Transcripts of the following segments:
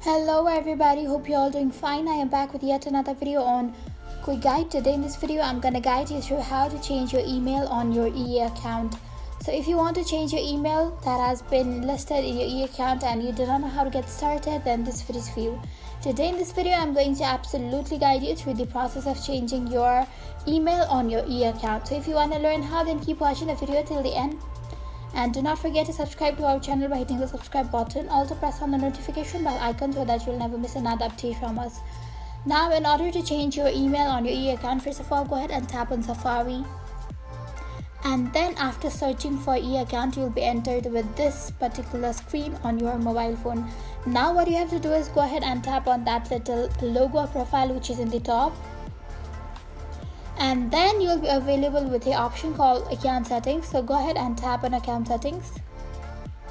Hello everybody, hope you're all doing fine. I am back with yet another video on Quick Guide. Today in this video I'm gonna guide you through how to change your email on your EA account. So if you want to change your email that has been listed in your EA account and you do not know how to get started, then this video is for you. Today in this video I'm going to absolutely guide you through the process of changing your email on your EA account. So if you want to learn how, then keep watching the video till the end. And do not forget to subscribe to our channel by hitting the subscribe button. Also press on the notification bell icon so that you'll never miss another update from us. Now, in order to change your email on your EA account, first of all, go ahead and tap on Safari. And then after searching for EA account, you'll be entered with this particular screen on your mobile phone. Now what you have to do is go ahead and tap on that little logo profile which is in the top. And then you'll be available with the option called account settings. So go ahead and tap on account settings,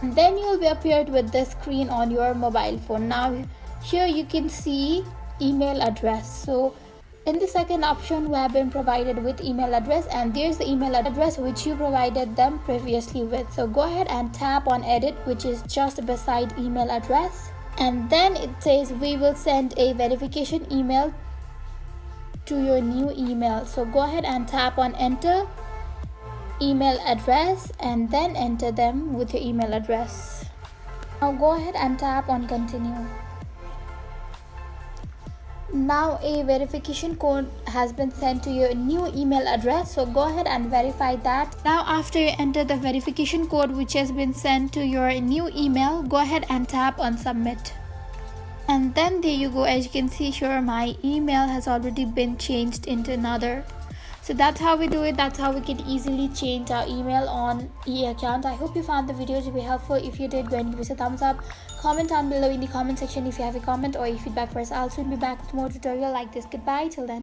and then you'll be appeared with this screen on your mobile phone. Now here you can see email address. So in the second option we have been provided with email address, and there's the email address which you provided them previously with. So go ahead and tap on edit, which is just beside email address, and then it says we will send a verification email to your new email. So go ahead and tap on enter email address and then enter them with your email address. Now go ahead and tap on continue. Now a verification code has been sent to your new email address, so go ahead and verify that. Now after you enter the verification code which has been sent to your new email, go ahead and tap on submit. And then there you go. As you can see here, my email has already been changed into another. So that's how we do it. That's how we can easily change our email on EA account. I hope you found the video to be helpful. If you did, go and give us a thumbs up. Comment down below in the comment section if you have a comment or a feedback for us. I'll soon be back with more tutorial like this. Goodbye till then.